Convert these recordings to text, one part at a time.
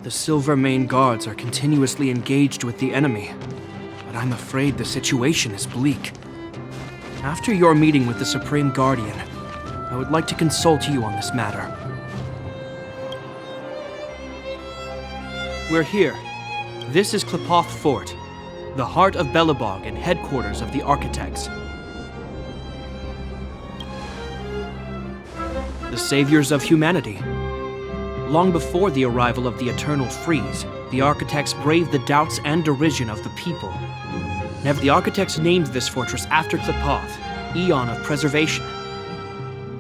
The Silvermane Guards are continuously engaged with the enemy, but I'm afraid the situation is bleak. After your meeting with the Supreme Guardian, I would like to consult you on this matter. We're here. This is Klipoth Fort, the heart of Belobog and headquarters of the Architects. The saviors of humanity. Long before the arrival of the Eternal Freeze, the Architects braved the doubts and derision of the people. The Architects named this fortress after Klipoth, Eon of Preservation.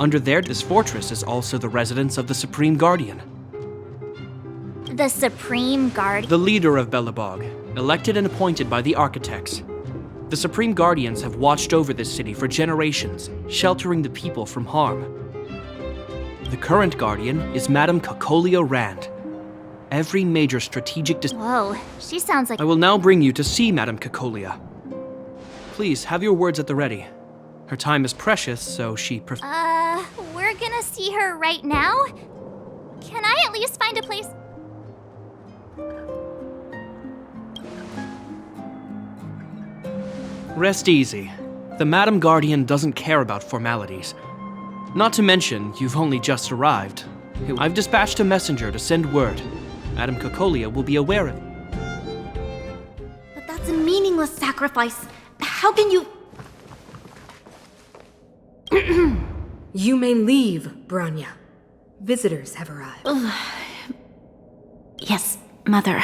Under this fortress is also the residence of the Supreme Guardian. The Supreme Guardian? The leader of Belobog, elected and appointed by the Architects. The Supreme Guardians have watched over this city for generations, sheltering the people from harm. The current Guardian is Madame Cocolia Rand. Every major strategic Whoa, she sounds like— I will now bring you to see Madame Cocolia. Please, have your words at the ready. Her time is precious, so she we're gonna see her right now? Can I at least find a place? Rest easy. The Madame Guardian doesn't care about formalities. Not to mention, you've only just arrived. I've dispatched a messenger to send word. Madame Cocolia will be aware of it. But that's a meaningless sacrifice. How can you— You may leave, Branya. Visitors have arrived. Yes, Mother.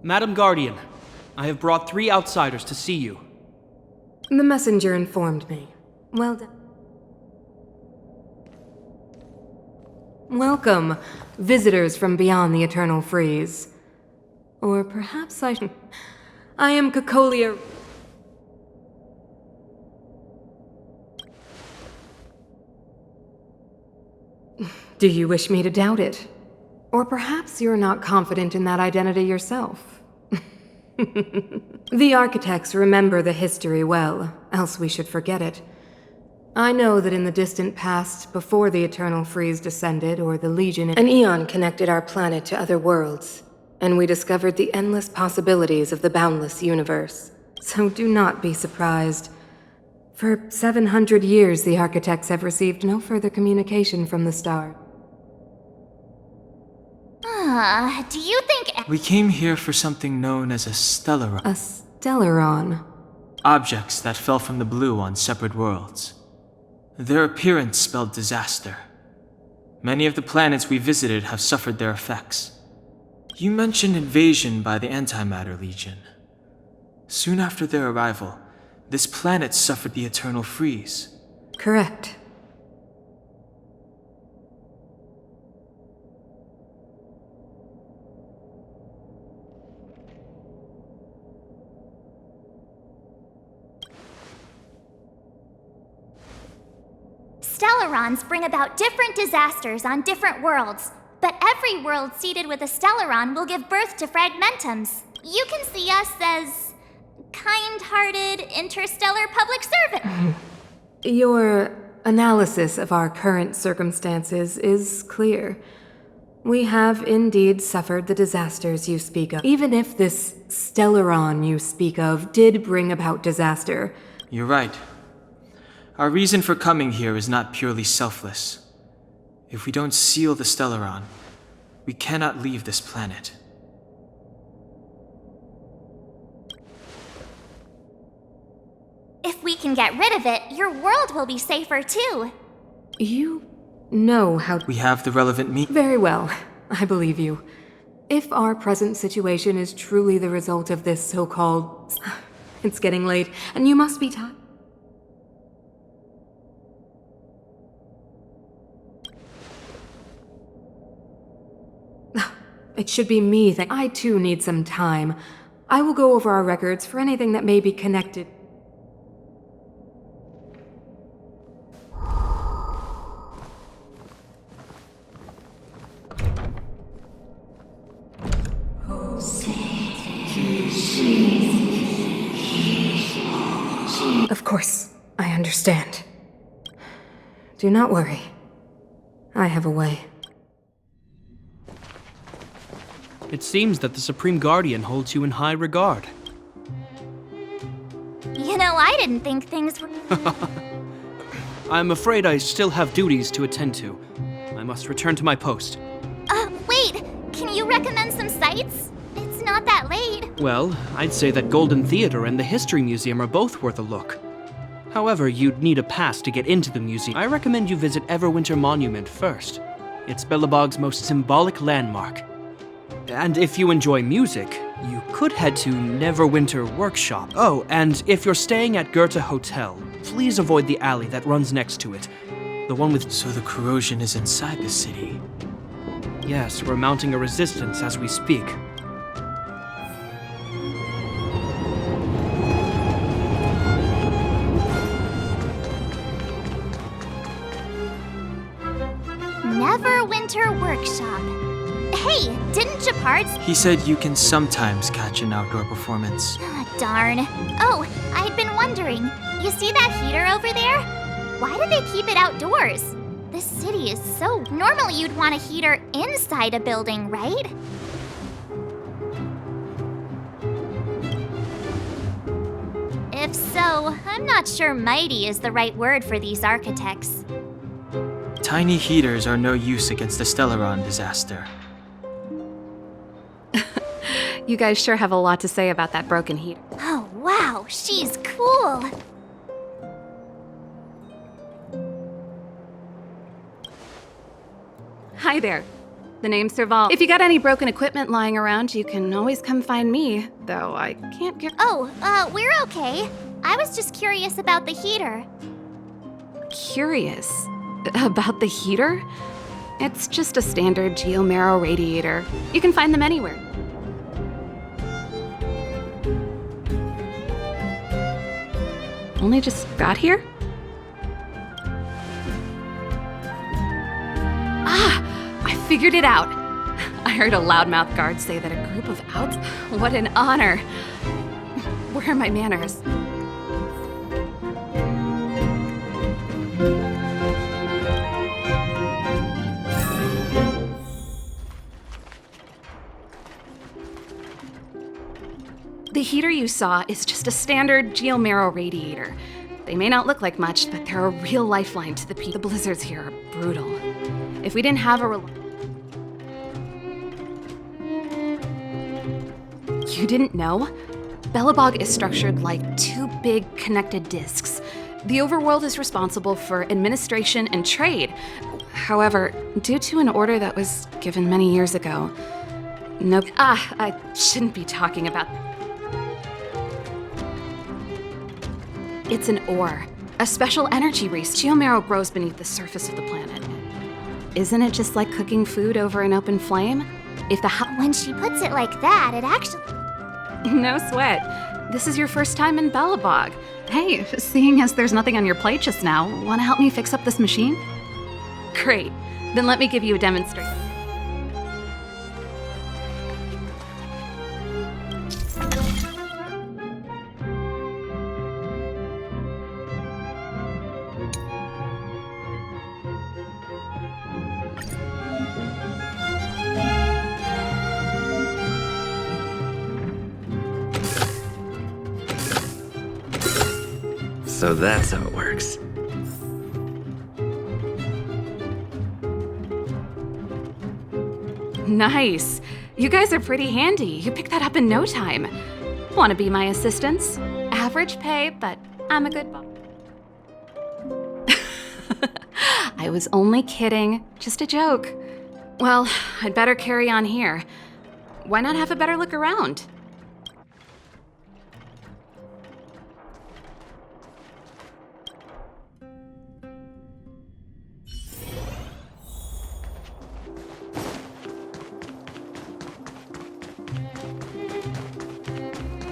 Madame Guardian, I have brought 3 outsiders to see you. The messenger informed me. Well done. Welcome, visitors from beyond the Eternal Freeze. Or perhaps I am Cocolia. Do you wish me to doubt it? Or perhaps you're not confident in that identity yourself? The Architects remember the history well, else we should forget it. I know that in the distant past, before the Eternal Freeze descended or the Legion, an Eon connected our planet to other worlds, and we discovered the endless possibilities of the boundless universe. So do not be surprised. For 700 years, the Architects have received no further communication from the star. Do you think— We came here for something known as a stellaron. A stellaron? Objects that fell from the blue on separate worlds. Their appearance spelled disaster. Many of the planets we visited have suffered their effects. You mentioned invasion by the Antimatter Legion. Soon after their arrival, this planet suffered the Eternal Freeze. Correct. Stellarons bring about different disasters on different worlds, but every world seeded with a Stellaron will give birth to fragmentums. You can see us as kind-hearted interstellar public servant. Your analysis of our current circumstances is clear. We have indeed suffered the disasters you speak of. Even if this stellaron you speak of did bring about disaster. You're right. Our reason for coming here is not purely selfless. If we don't seal the stellaron, we cannot leave this planet. If we can get rid of it, your world will be safer too. You know how— We have the relevant Very well. I believe you. If our present situation is truly the result of this so-called— It's getting late, and you must be tired. It should be me. I too need some time. I will go over our records for anything that may be connected. Of course, I understand. Do not worry. I have a way. It seems that the Supreme Guardian holds you in high regard. You know, I didn't think things were... I'm afraid I still have duties to attend to. I must return to my post. Wait! Can you recommend some sites? It's not that late. Well, I'd say that Golden Theater and the History Museum are both worth a look. However, you'd need a pass to get into the museum. I recommend you visit Everwinter Monument first. It's Belobog's most symbolic landmark. And if you enjoy music, you could head to Neverwinter Workshop. Oh, and if you're staying at Goethe Hotel, please avoid the alley that runs next to it. The one with... So the corrosion is inside the city. Yes, we're mounting a resistance as we speak. Neverwinter Workshop. Hey, didn't Japard's... He said you can sometimes catch an outdoor performance. Darn. Oh, I'd been wondering. You see that heater over there? Why do they keep it outdoors? This city is so... Normally you'd want a heater inside a building, right? If so, I'm not sure mighty is the right word for these architects. Tiny heaters are no use against the Stellaron disaster. You guys sure have a lot to say about that broken heater. Oh, wow, she's cool. Hi there. The name's Serval. If you got any broken equipment lying around, you can always come find me, though I can't get... Oh, we're okay. I was just curious about the heater. Curious? About the heater? It's just a standard geomarrow radiator. You can find them anywhere. Only just got here? Ah! I figured it out! I heard a loudmouth guard say that a group of outs... What an honor! Where are my manners? The heater you saw is just a standard geomarrow radiator. They may not look like much, but they're a real lifeline to the people. The blizzards here are brutal. If we didn't have a... You didn't know? Belobog is structured like two big connected disks. The overworld is responsible for administration and trade. However, due to an order that was given many years ago... Nope. I shouldn't be talking about... It's an ore, a special energy resource. Geomarrow grows beneath the surface of the planet. Isn't it just like cooking food over an open flame? If the When she puts it like that, it actually... No sweat. This is your first time in Belobog. Hey, seeing as there's nothing on your plate just now, want to help me fix up this machine? Great. Then let me give you a demonstration. So that's how it works. Nice. You guys are pretty handy. You picked that up in no time. Want to be my assistants? Average pay, but I'm a good boss. I was only kidding. Just a joke. Well, I'd better carry on here. Why not have a better look around?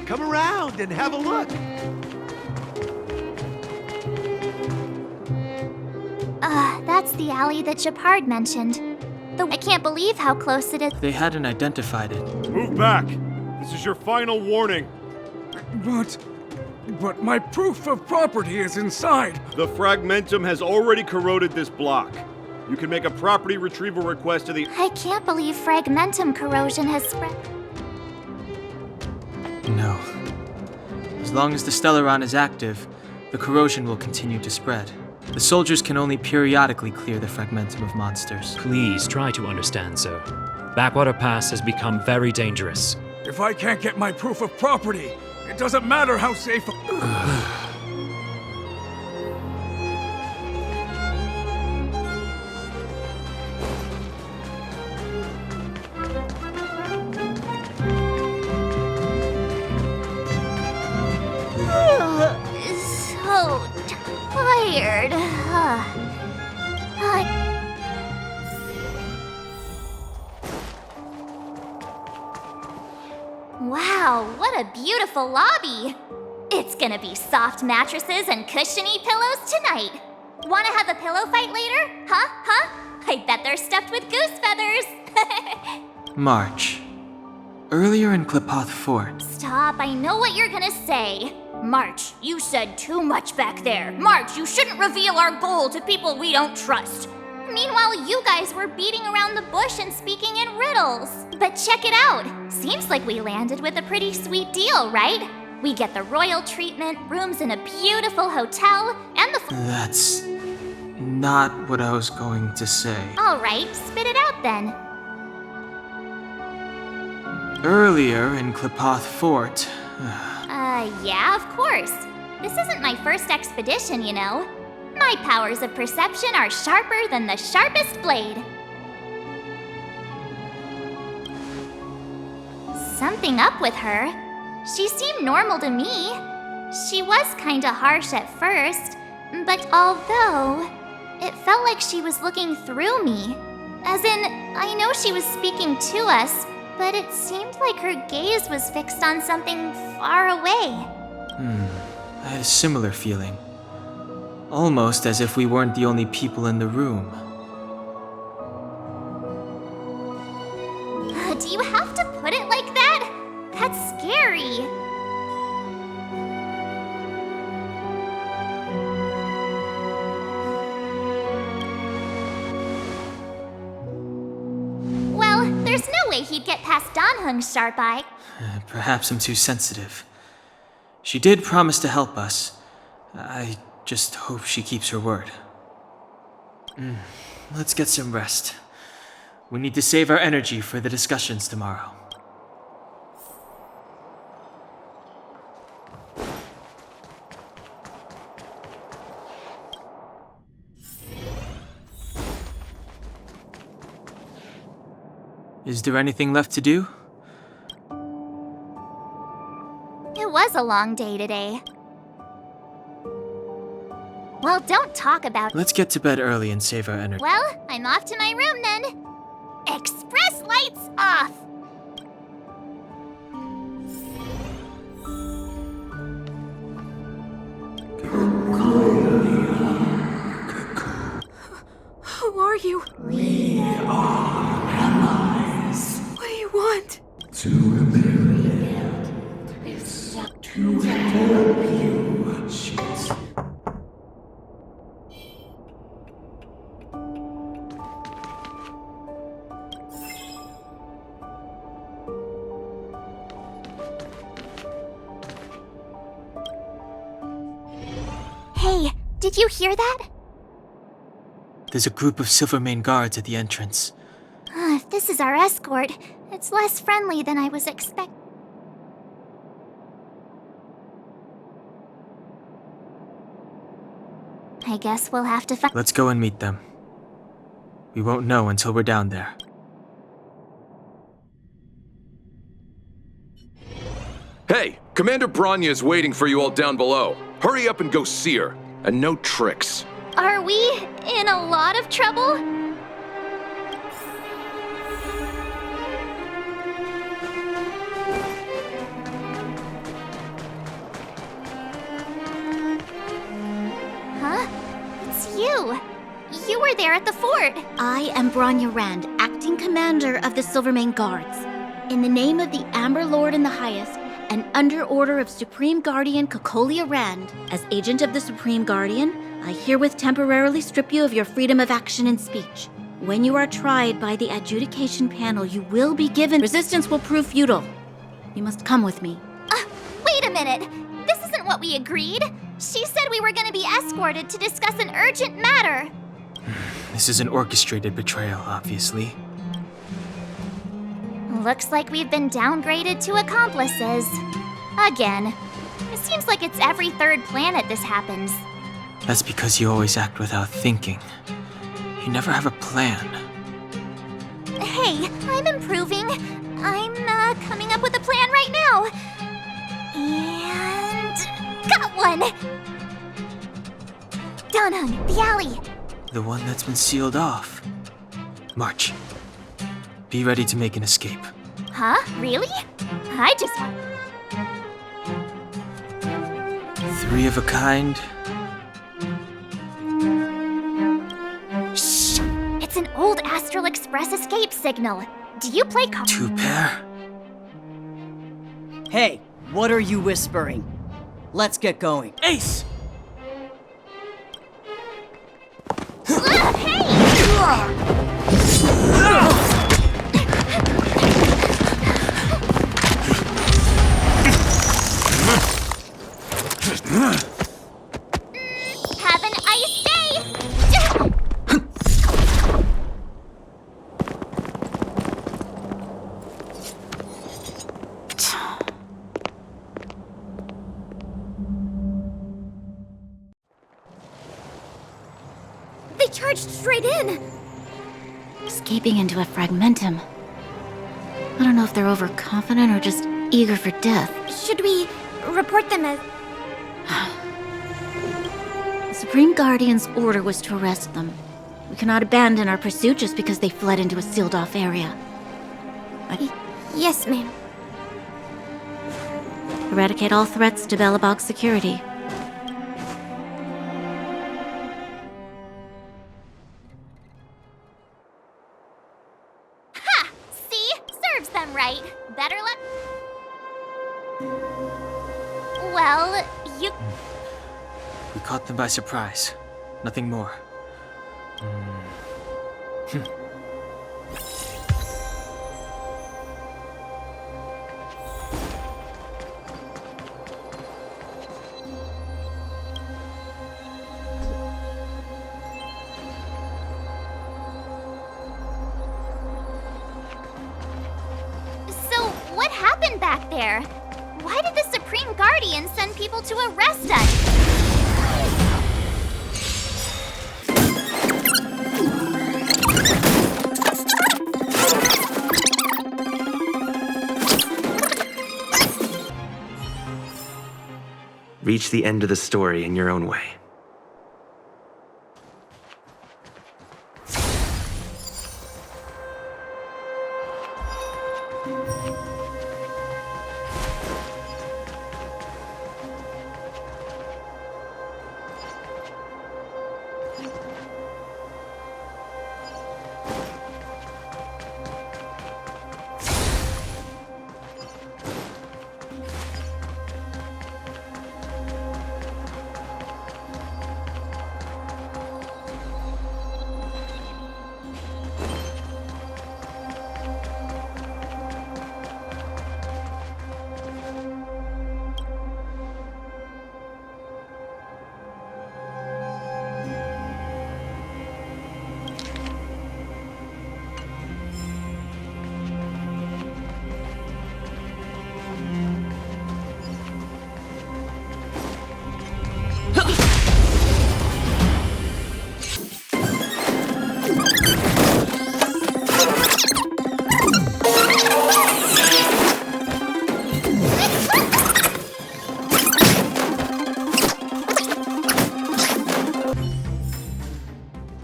Come around and have a look. That's the alley that Japard mentioned. I can't believe how close it is. They hadn't identified it. Move back. This is your final warning. But But my proof of property is inside. The fragmentum has already corroded this block. You can make a property retrieval request to the... I can't believe fragmentum corrosion has spread. No. As long as the Stellaron is active, the corrosion will continue to spread. The soldiers can only periodically clear the fragmentum of monsters. Please try to understand, sir. Backwater Pass has become very dangerous. If I can't get my proof of property, it doesn't matter how safe... So tired. Wow, what a beautiful lobby! It's gonna be soft mattresses and cushiony pillows tonight. Wanna have a pillow fight later? Huh? I bet they're stuffed with goose feathers. March. Earlier in Klipoth Fort. Stop, I know what you're gonna say. March, you said too much back there. March, you shouldn't reveal our goal to people we don't trust. Meanwhile, you guys were beating around the bush and speaking in riddles. But check it out. Seems like we landed with a pretty sweet deal, right? We get the royal treatment, rooms in a beautiful hotel, and the... That's not what I was going to say. All right, spit it out then. Earlier in Klipoth Fort... Yeah, of course. This isn't my first expedition, you know. My powers of perception are sharper than the sharpest blade. Something up with her. She seemed normal to me. She was kinda harsh at first, but although it felt like she was looking through me. As in, I know she was speaking to us, but it seemed like her gaze was fixed on something far away. I had a similar feeling. Almost as if we weren't the only people in the room. Do you have to put it like that? That's scary. Well, there's no way he'd get past Danhung's sharp eye. Perhaps I'm too sensitive. She did promise to help us. I just hope she keeps her word. Let's get some rest. We need to save our energy for the discussions tomorrow. Is there anything left to do? It was a long day today. Well, don't talk about... Let's get to bed early and save our energy. Well, I'm off to my room then. Express lights off! Who are you? We are allies. What do you want? To Imperial. It's to help you, cheat. Hey, did you hear that? There's a group of Silvermane guards at the entrance. If this is our escort, it's less friendly than I was expecting. I guess we'll have to find... Let's go and meet them. We won't know until we're down there. Hey, Commander Branya is waiting for you all down below. Hurry up and go see her. And no tricks. Are we in a lot of trouble? Huh? It's you. You were there at the fort. I am Branya Rand, acting commander of the Silvermane Guards. In the name of the Amber Lord and the Highest, an underorder of Supreme Guardian Cocolia Rand. As agent of the Supreme Guardian, I herewith temporarily strip you of your freedom of action and speech. When you are tried by the adjudication panel, you will be given. Resistance will prove futile. You must come with me. Wait a minute! This isn't what we agreed! She said we were gonna be escorted to discuss an urgent matter! This is an orchestrated betrayal, obviously. Looks like we've been downgraded to accomplices. Again. It seems like it's every third planet this happens. That's because you always act without thinking. You never have a plan. Hey, I'm improving. I'm coming up with a plan right now. And... got one! Donung, the alley. The one that's been sealed off. March. Be ready to make an escape. Huh? Really? I just want... 3 of a kind. Shh! It's an old Astral Express escape signal. Do you play 2 pair? Hey, what are you whispering? Let's get going. Ace! Have an ice day! They charged straight in! Escaping into a fragmentum. I don't know if they're overconfident or just eager for death. Should we report them as... The Supreme Guardian's order was to arrest them. We cannot abandon our pursuit just because they fled into a sealed-off area. Yes, ma'am. Eradicate all threats to Belobog security. Ha! See? Serves them right. Better luck... Well, you... We caught them by surprise. Nothing more. So, what happened back there? Why did the Supreme Guardian send people to arrest us? Reach the end of the story in your own way.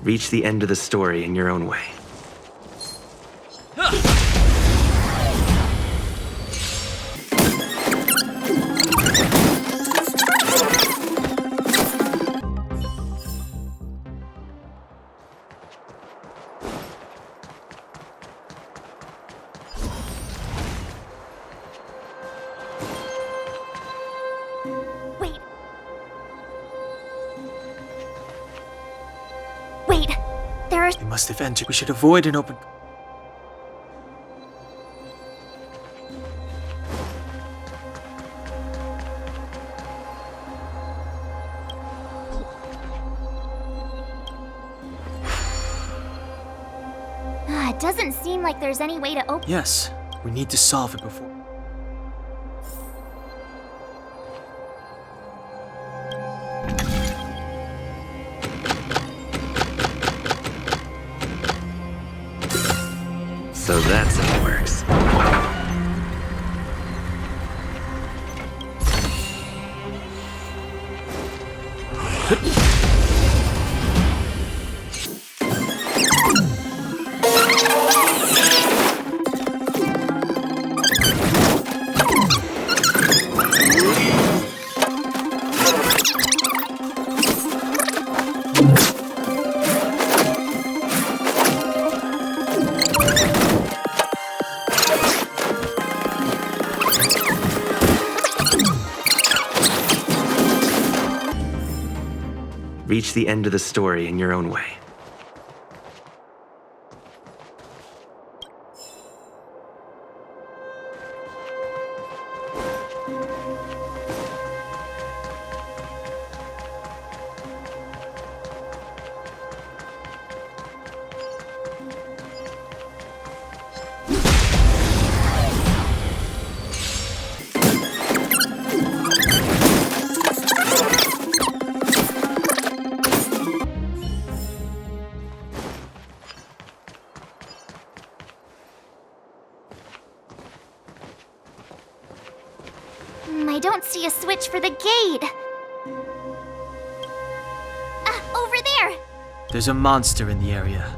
Reach the end of the story in your own way. first. They must have entered. We should avoid an open... It doesn't seem like there's any way to open. Yes, we need to solve it before... So that's how it works. Reach the end of the story in your own way. I don't see a switch for the gate. Over there! There's a monster in the area.